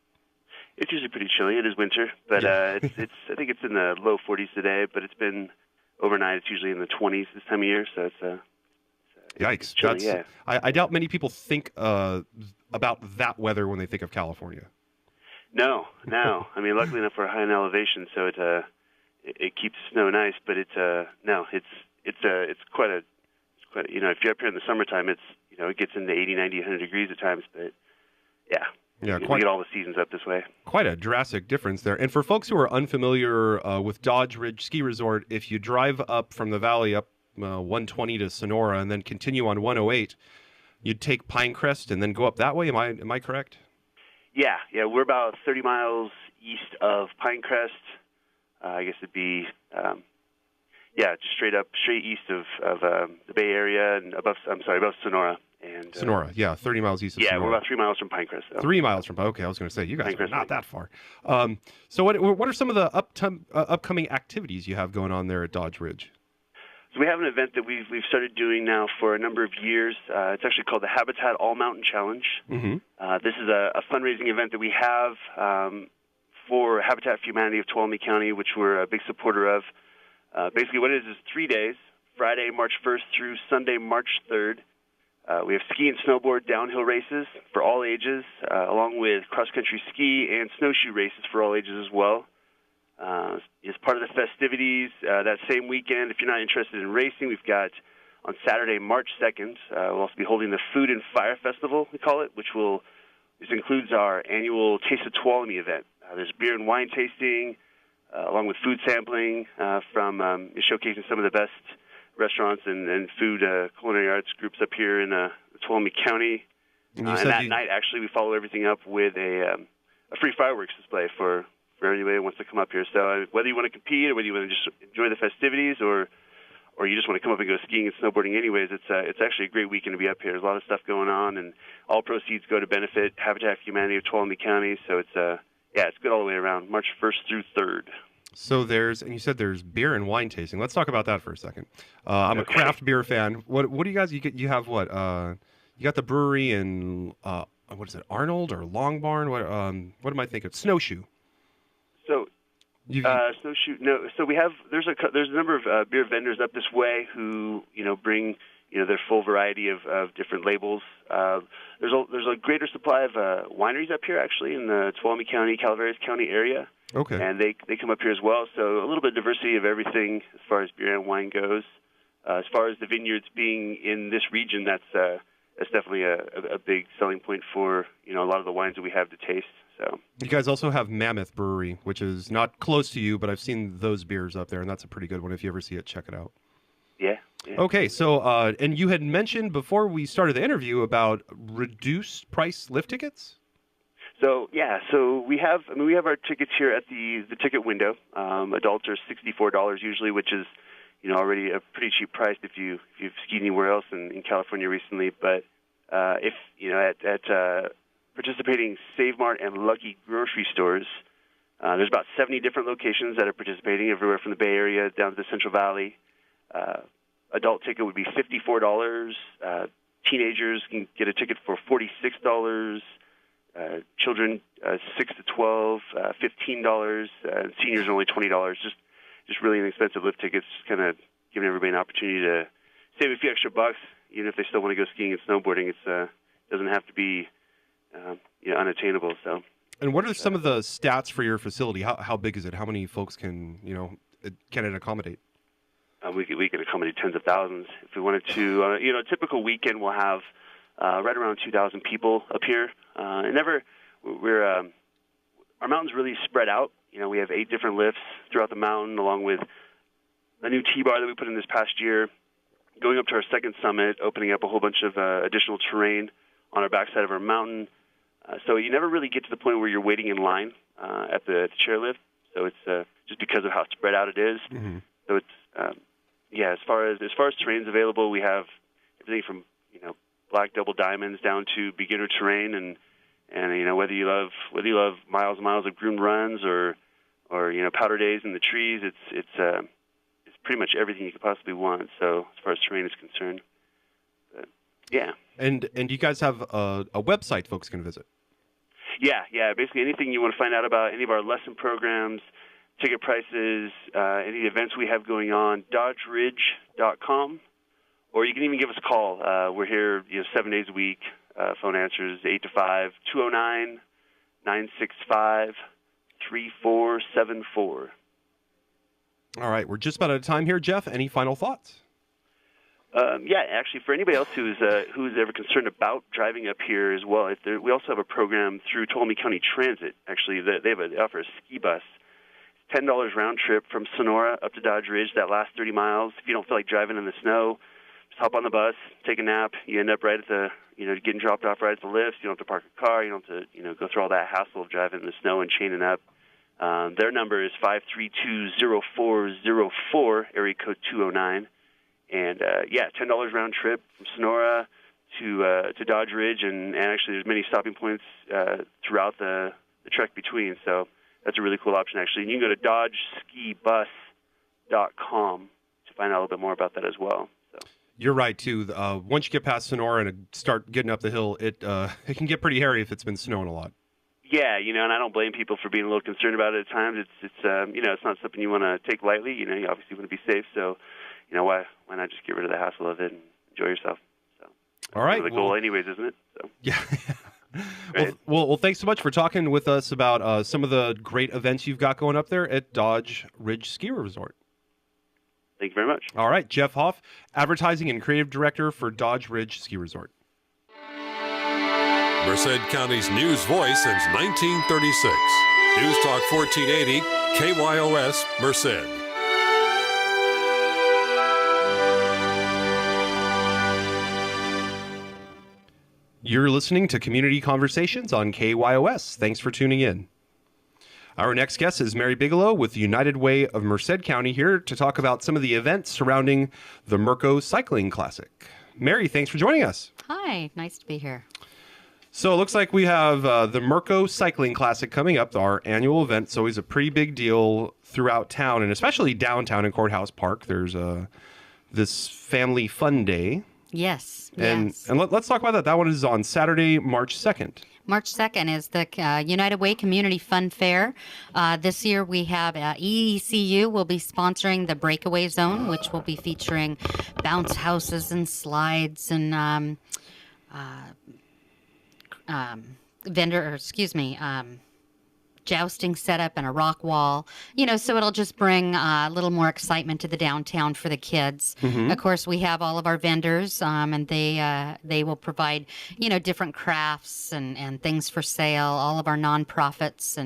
Speaker 8: It's usually pretty chilly. It is winter, but it's I think it's in the low 40s today, but it's been overnight. It's usually in the 20s this time of year, so it's
Speaker 3: Yikes.
Speaker 8: chilly, yeah.
Speaker 3: I doubt many people think about that weather when they think of California.
Speaker 8: No. I mean, luckily enough, we're high in elevation, so it keeps the snow nice. But it's quite a if you're up here in the summertime, it gets into 80, 90, 100 degrees at times. But yeah, we get all the seasons up this way.
Speaker 3: Quite a drastic difference there. And for folks who are unfamiliar with Dodge Ridge Ski Resort, if you drive up from the valley up 120 to Sonora and then continue on 108, you'd take Pinecrest and then go up that way. Am I correct?
Speaker 8: Yeah. We're about 30 miles east of Pinecrest. I guess it'd be just straight east of the Bay Area and above Sonora. And
Speaker 3: Sonora, 30 miles east of Sonora.
Speaker 8: Yeah, we're about 3 miles from Pinecrest. Though.
Speaker 3: 3 miles from. Okay, I was going to say you guys are
Speaker 8: Pinecrest,
Speaker 3: not that far. So what are some of the upcoming activities you have going on there at Dodge Ridge?
Speaker 8: So we have an event that we've started doing now for a number of years. It's actually called the Habitat All Mountain Challenge.
Speaker 3: Mm-hmm.
Speaker 8: This is a fundraising event that we have for Habitat for Humanity of Tuolumne County, which we're a big supporter of. Basically, what it is 3 days: Friday, March 1st through Sunday, March 3rd. We have ski and snowboard downhill races for all ages, along with cross-country ski and snowshoe races for all ages as well. As part of the festivities, that same weekend, if you're not interested in racing, we've got on Saturday, March 2nd, we'll also be holding the Food and Fire Festival, we call it, this includes our annual Taste of Tuolumne event. There's beer and wine tasting, along with food sampling from showcasing some of the best restaurants and food culinary arts groups up here in Tuolumne County. And that night, actually, we follow everything up with a free fireworks display for anybody who wants to come up here. So whether you want to compete or whether you want to just enjoy the festivities or you just want to come up and go skiing and snowboarding anyways, it's actually a great weekend to be up here. There's a lot of stuff going on, and all proceeds go to benefit Habitat for Humanity of Tuolumne County. So it's good all the way around, March 1st through 3rd.
Speaker 3: So you said there's beer and wine tasting. Let's talk about that for a second. I'm a craft beer fan. What do you guys, you have what? You got the brewery in, what is it, Arnold or Long Barn? What am I thinking? Snowshoe.
Speaker 8: So, Snowshoe, no. So there's a number of beer vendors up this way who, bring, their full variety of different labels. There's a greater supply of wineries up here, actually, in the Tuolumne County, Calaveras County area.
Speaker 3: Okay.
Speaker 8: And they come up here as well. So a little bit of diversity of everything as far as beer and wine goes. As far as the vineyards being in this region, that's definitely a big selling point for a lot of the wines that we have to taste. So
Speaker 3: you guys also have Mammoth Brewery, which is not close to you, but I've seen those beers up there, and that's a pretty good one. If you ever see it, check it out.
Speaker 8: Yeah.
Speaker 3: Okay, so and you had mentioned before we started the interview about reduced price lift tickets.
Speaker 8: So we have our tickets here at the ticket window. Adults are $64 usually, which is already a pretty cheap price if you've skied anywhere else in California recently. But if at participating Save Mart and Lucky grocery stores, there's about 70 different locations that are participating everywhere from the Bay Area down to the Central Valley. Adult ticket would be $54. Teenagers can get a ticket for $46. Children 6 to 12, $15. Seniors are only $20. Just really inexpensive lift tickets. Just kind of giving everybody an opportunity to save a few extra bucks, even if they still want to go skiing and snowboarding. It doesn't have to be unattainable. So. And
Speaker 3: what are some of the stats for your facility? How big is it? How many folks can it accommodate?
Speaker 8: We can accommodate tens of thousands if we wanted to. A typical weekend we'll have right around 2,000 people up here. Our mountain's really spread out. We have 8 different lifts throughout the mountain, along with a new T-bar that we put in this past year, going up to our second summit, opening up a whole bunch of additional terrain on our backside of our mountain. So you never really get to the point where you're waiting in line at the chairlift. So it's just because of how spread out it is.
Speaker 3: Mm-hmm.
Speaker 8: So it's as far as terrain's available, we have everything from black double diamonds down to beginner terrain, and whether you love miles and miles of groomed runs or powder days in the trees, it's pretty much everything you could possibly want. So as far as terrain is concerned, yeah. And
Speaker 3: you guys have a website folks can visit.
Speaker 8: Yeah. Basically anything you want to find out about any of our lesson programs, ticket prices, any events we have going on, dodgeridge.com. Or you can even give us a call. We're here 7 days a week. Phone answers 8 to 5, 965-3474.
Speaker 3: All right, we're just about out of time here. Jeff, any final thoughts?
Speaker 8: Yeah, actually, for anybody else who's ever concerned about driving up here as well, we also have a program through Ptolemy County Transit. Actually, they offer a ski bus. It's $10 round trip from Sonora up to Dodge Ridge. That last 30 miles. If you don't feel like driving in the snow, just hop on the bus, take a nap. You end up right at the, getting dropped off right at the lifts. You don't have to park a car. You don't have to, go through all that hassle of driving in the snow and chaining up. Their number is 532-0404, area code 209. And, $10 round trip from Sonora to Dodge Ridge, and actually there's many stopping points throughout the trek between. So that's a really cool option, actually. And you can go to dodgeskibus.com to find out a little bit more about that as well. So.
Speaker 3: You're right, too. Once you get past Sonora and start getting up the hill, it can get pretty hairy if it's been snowing a lot.
Speaker 8: Yeah, and I don't blame people for being a little concerned about it at times. It's it's not something you want to take lightly. You obviously want to be safe, so why not just get rid of the hassle of it and enjoy yourself? So,
Speaker 3: all right,
Speaker 8: the goal, anyways, isn't it? So.
Speaker 3: Yeah.
Speaker 8: Right.
Speaker 3: Well, thanks so much for talking with us about some of the great events you've got going up there at Dodge Ridge Ski Resort.
Speaker 8: Thank you very much.
Speaker 3: All right, Jeff Hoff, Advertising and Creative Director for Dodge Ridge Ski Resort.
Speaker 2: Merced County's news voice since 1936. News Talk 1480, KYOS, Merced.
Speaker 3: You're listening to Community Conversations on KYOS. Thanks for tuning in. Our next guest is Mary Bigelow with the United Way of Merced County, here to talk about some of the events surrounding the Merco Cycling Classic. Mary, thanks for joining us.
Speaker 9: Hi, nice to be here.
Speaker 3: So it looks like we have the Merco Cycling Classic coming up, our annual event. It's always a pretty big deal throughout town, and especially downtown in Courthouse Park. There's this family fun day.
Speaker 9: Yes.
Speaker 3: And let's talk about that. That one is on Saturday, March 2nd.
Speaker 9: March 2nd is the United Way Community Fun Fair. This year we have EECU will be sponsoring the Breakaway Zone, which will be featuring bounce houses and slides and jousting setup and a rock wall, so it'll just bring a little more excitement to the downtown for the kids. Mm-hmm. Of course, we have all of our vendors, and they will provide, different crafts and things for sale. All of our nonprofits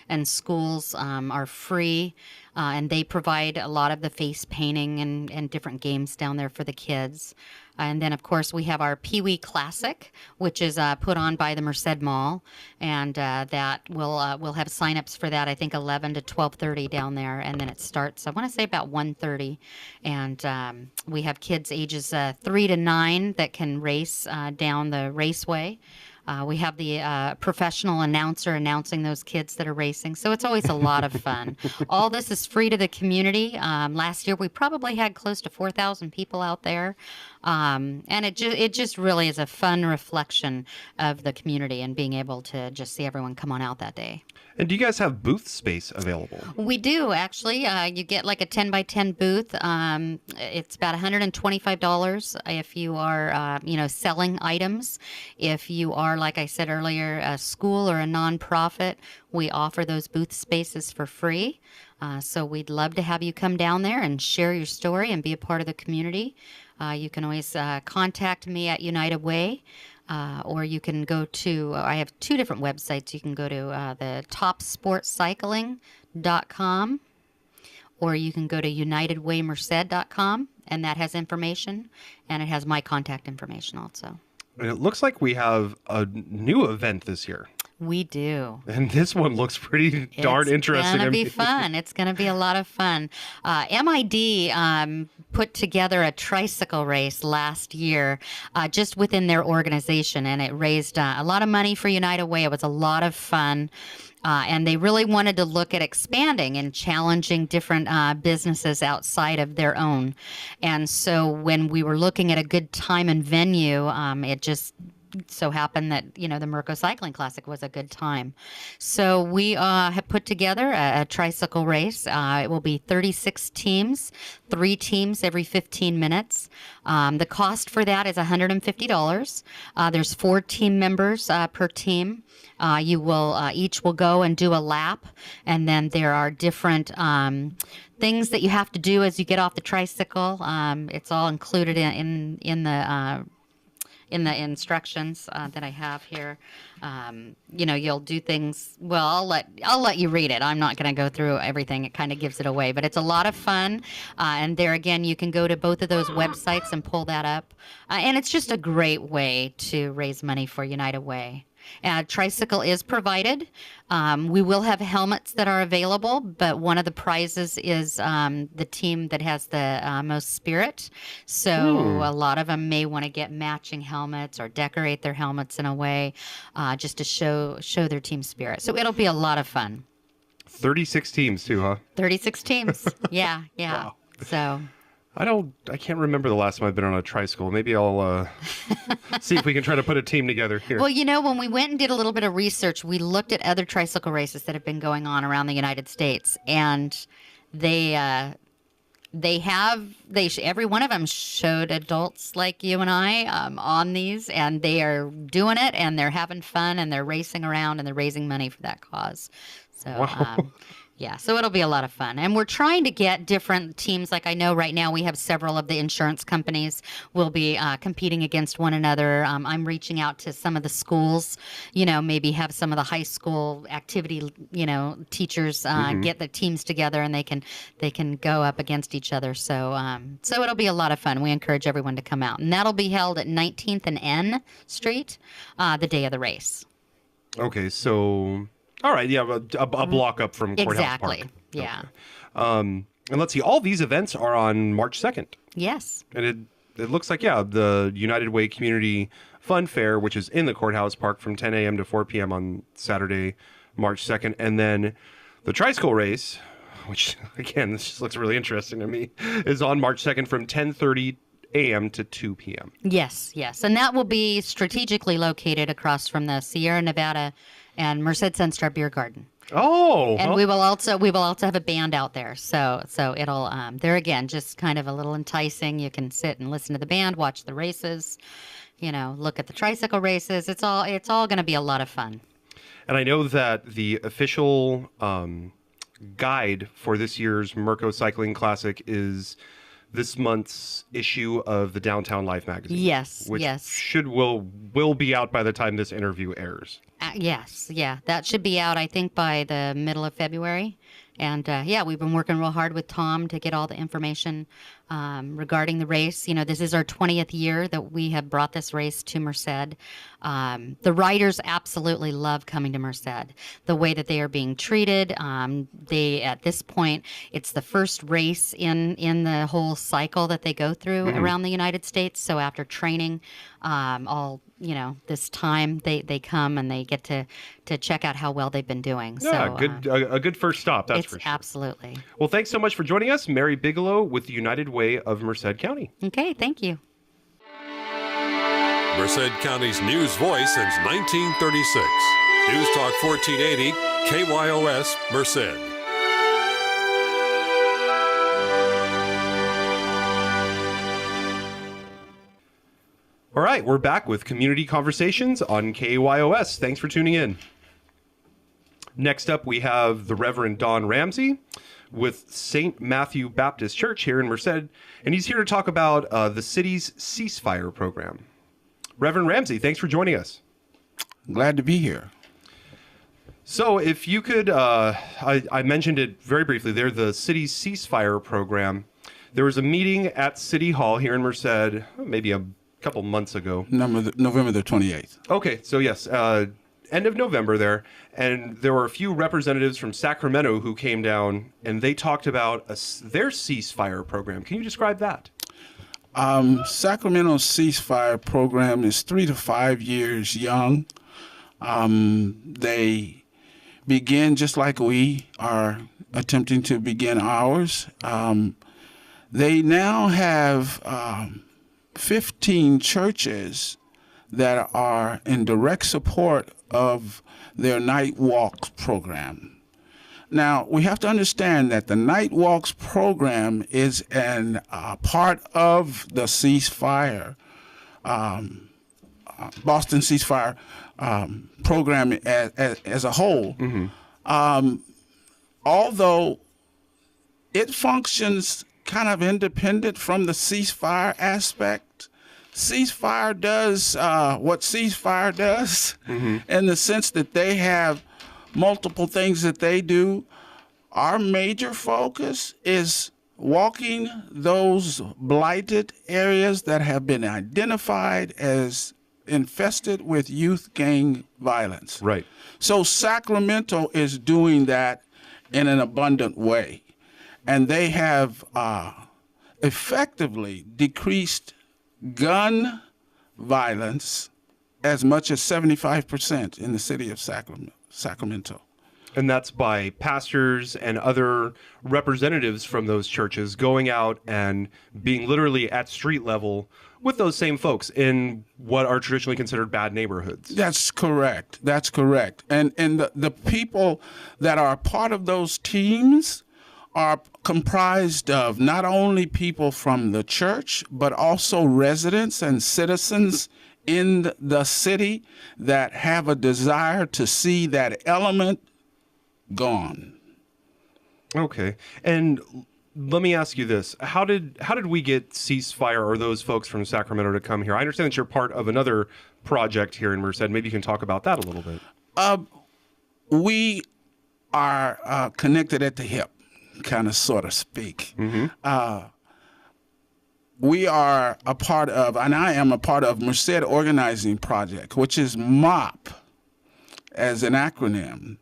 Speaker 9: and schools are free, and they provide a lot of the face painting and different games down there for the kids. And then, of course, we have our Pee Wee Classic, which is put on by the Merced Mall, and that we'll have signups for that. I think 11 to 12:30 down there, and then it starts. I want to say about 1:30, and we have kids ages 3 to 9 that can race down the raceway. We have the professional announcer announcing those kids that are racing. So it's always a lot of fun. All this is free to the community. Last year, we probably had close to 4,000 people out there. And it just really is a fun reflection of the community and being able to just see everyone come on out that day.
Speaker 3: And do you guys have booth space available?
Speaker 9: We do, actually. You get like a 10 by 10 booth. It's about $125 if you are, selling items. If you are, like I said earlier, a school or a nonprofit, we offer those booth spaces for free. So we'd love to have you come down there and share your story and be a part of the community. You can always contact me at United Way. Or you can go to, I have 2 different websites. You can go to the topsportcycling.com, or you can go to unitedwaymerced.com, and that has information, and it has my contact information also.
Speaker 3: And it looks like we have a new event this year.
Speaker 9: We do.
Speaker 3: And this one looks pretty darn interesting.
Speaker 9: It's going to be fun. It's going to be a lot of fun. MID put together a tricycle race last year just within their organization, and it raised a lot of money for United Way. It was a lot of fun. And they really wanted to look at expanding and challenging different businesses outside of their own. And so when we were looking at a good time and venue, it just so happened that the Merco Cycling Classic was a good time. So we have put together a tricycle race. It will be 36 teams, 3 teams every 15 minutes. The cost for that is $150. There's 4 team members per team. You will each will go and do a lap, and then there are different things that you have to do as you get off the tricycle. It's all included in the instructions that I have here. You'll do things. Well, I'll let you read it. I'm not going to go through everything. It kind of gives it away, but it's a lot of fun. And there again, you can go to both of those websites and pull that up. And it's just a great way to raise money for United Way. Tricycle is provided. We will have helmets that are available, but one of the prizes is the team that has the most spirit. So a lot of them may want to get matching helmets or decorate their helmets in a way just to show their team spirit. So it'll be a lot of fun.
Speaker 3: 36 teams too, huh?
Speaker 9: 36 teams. Yeah.
Speaker 3: Wow.
Speaker 9: So
Speaker 3: I can't remember the last time I've been on a tricycle. Maybe I'll see if we can try to put a team together here.
Speaker 9: Well, when we went and did a little bit of research, we looked at other tricycle races that have been going on around the United States, and every one of them showed adults like you and I on these, and they are doing it, and they're having fun, and they're racing around, and they're raising money for that cause. So,
Speaker 3: wow.
Speaker 9: Yeah, so it'll be a lot of fun. And we're trying to get different teams. Like I know right now we have several of the insurance companies will be competing against one another. I'm reaching out to some of the schools, maybe have some of the high school activity, teachers get the teams together, and they can go up against each other. So it'll be a lot of fun. We encourage everyone to come out. And that'll be held at 19th and N Street the day of the race.
Speaker 3: Okay, so... All right, yeah, a block up from Courthouse Park.
Speaker 9: Exactly, yeah.
Speaker 3: Okay. And let's see, all these events are on March 2nd.
Speaker 9: Yes.
Speaker 3: And it looks like, the United Way Community Fun Fair, which is in the Courthouse Park from 10 a.m. to 4 p.m. on Saturday, March 2nd. And then the tricycle race, which, again, this just looks really interesting to me, is on March 2nd from 10:30 a.m. to 2 p.m.
Speaker 9: Yes. And that will be strategically located across from the Sierra Nevada and Merced Sunstar Beer Garden.
Speaker 3: Oh,
Speaker 9: and we will also have a band out there. So it'll there again, just kind of a little enticing. You can sit and listen to the band, watch the races, look at the tricycle races. It's all going to be a lot of fun.
Speaker 3: And I know that the official guide for this year's Merco Cycling Classic is this month's issue of the Downtown Life magazine.
Speaker 9: Yes,
Speaker 3: which
Speaker 9: yes.
Speaker 3: will be out by the time this interview airs.
Speaker 9: Yes, yeah. That should be out, I think, by the middle of February. And we've been working real hard with Tom to get all the information regarding the race. This is our 20th year that we have brought this race to Merced. The riders absolutely love coming to Merced. The way that they are being treated. At this point, it's the first race in the whole cycle that they go through around the United States. So after training, this time they come and they get to check out how well they've been doing.
Speaker 3: Yeah,
Speaker 9: so,
Speaker 3: a good first stop, that's for sure.
Speaker 9: Absolutely.
Speaker 3: Well, thanks so much for joining us, Mary Bigelow with the United Way of Merced County.
Speaker 9: Okay, thank you.
Speaker 2: Merced County's news voice since 1936. News Talk 1480, KYOS, Merced.
Speaker 3: All right, we're back with Community Conversations on KYOS. Thanks for tuning in. Next up, we have the Reverend Don Ramsey with St. Matthew Baptist Church here in Merced, and he's here to talk about the city's ceasefire program. Reverend Ramsey, thanks for joining us.
Speaker 10: Glad to be here.
Speaker 3: So if you could, I mentioned it very briefly there, the city's ceasefire program. There was a meeting at City Hall here in Merced, maybe a couple months ago.
Speaker 10: November the 28th.
Speaker 3: Okay, so yes, end of November there, and there were a few representatives from Sacramento who came down, and they talked about their ceasefire program. Can you describe that?
Speaker 10: Sacramento's ceasefire program is 3 to 5 years young. They begin just like we are attempting to begin ours. They now have 15 churches that are in direct support of their Night Walks program. Now, we have to understand that the Night Walks program is an part of the ceasefire, Boston ceasefire program as a whole. Although it functions kind of independent from the ceasefire aspect, ceasefire does what ceasefire does in the sense that they have multiple things that they do. Our major focus is walking those blighted areas that have been identified as infested with youth gang violence.
Speaker 3: Right.
Speaker 10: So Sacramento is doing that in an abundant way. And they have effectively decreased gun violence as much as 75% in the city of Sacramento.
Speaker 3: And that's by pastors and other representatives from those churches going out and being literally at street level with those same folks in what are traditionally considered bad neighborhoods.
Speaker 10: That's correct. That's correct. And the people that are part of those teams are comprised of not only people from the church, but also residents and citizens in the city that have a desire to see that element gone.
Speaker 3: Okay. And let me ask you this. How did we get Ceasefire or those folks from Sacramento to come here? I understand that you're part of another project here in Merced. Maybe you can talk about that a little bit.
Speaker 10: We are connected at the hip, kind of, sort of speak. We are a part of, and I am a part of, Merced Organizing Project, which is MOP as an acronym.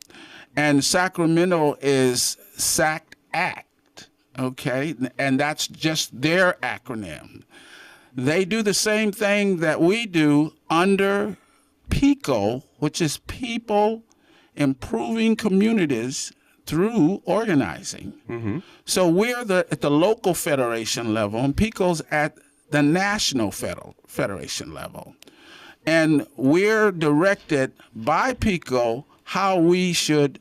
Speaker 10: And Sacramento is SAC-ACT, okay? And that's just their acronym. They do the same thing that we do under PICO, which is People Improving Communities Through Organizing. So we're at the local federation level, and PICO's at the national federation level. And we're directed by PICO how we should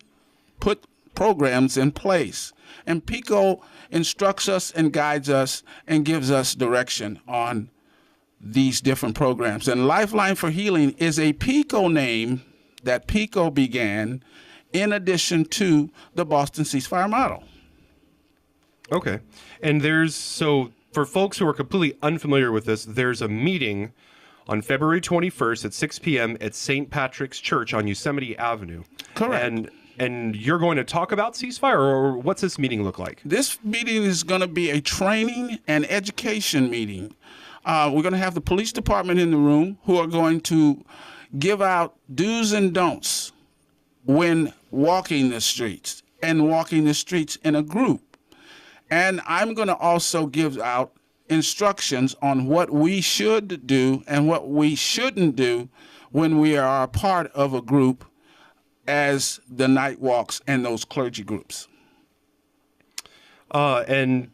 Speaker 10: put programs in place. And PICO instructs us and guides us and gives us direction on these different programs. And Lifeline for Healing is a PICO name that PICO began in addition to the Boston ceasefire model.
Speaker 3: Okay. And so for folks who are completely unfamiliar with this, there's a meeting on February 21st at 6 p.m. at St. Patrick's Church on Yosemite Avenue.
Speaker 10: Correct.
Speaker 3: And you're going to talk about ceasefire, or what's this meeting look like?
Speaker 10: This meeting is going to be a training and education meeting. We're going to have the police department in the room who are going to give out do's and don'ts when walking the streets and walking the streets in a group. And I'm going to also give out instructions on what we should do and what we shouldn't do when we are a part of a group as the Night Walks and those clergy groups.
Speaker 3: And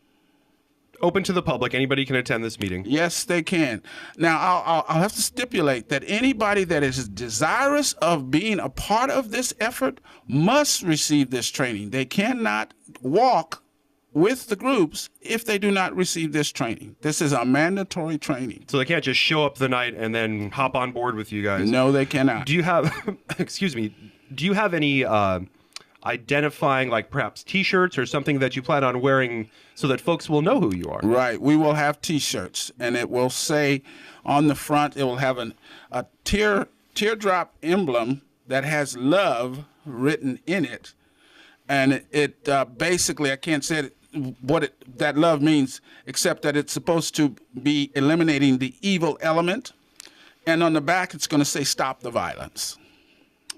Speaker 3: open to the public. Anybody can attend this meeting.
Speaker 10: Yes, they can. Now, I'll have to stipulate that anybody that is desirous of being a part of this effort must receive this training. They cannot walk with the groups if they do not receive this training. This is a mandatory training.
Speaker 3: So they can't just show up the night and then hop on board with you guys.
Speaker 10: No, they cannot.
Speaker 3: Do you have, excuse me, do you have any identifying, like perhaps T-shirts or something that you plan on wearing so that folks will know who you are?
Speaker 10: Right. We will have T-shirts, and it will say on the front, it will have a teardrop emblem that has love written in it. And it basically, I can't say what that love means, except that it's supposed to be eliminating the evil element. And on the back, it's going to say, stop the violence.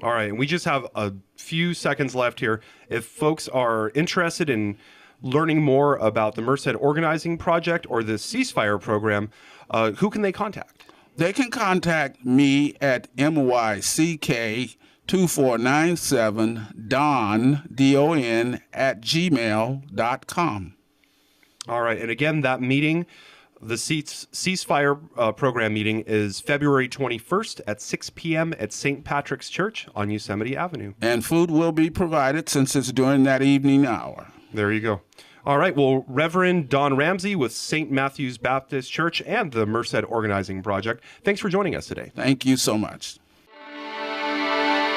Speaker 3: All right. And we just have a few seconds left here. If folks are interested in learning more about the Merced Organizing Project or the ceasefire program, who can they contact?
Speaker 10: They can contact me at myck2497 don, D-O-N, @gmail.com.
Speaker 3: All right. And again, that meeting, The ceasefire program meeting is February 21st at 6 p.m. at St. Patrick's Church on Yosemite Avenue.
Speaker 10: And food will be provided since it's during that evening hour.
Speaker 3: There you go. All right. Well, Reverend Don Ramsey with St. Matthew's Baptist Church and the Merced Organizing Project, thanks for joining us today.
Speaker 10: Thank you so much.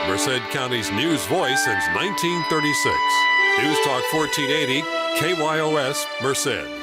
Speaker 2: Merced County's news voice since 1936. News Talk 1480, KYOS, Merced.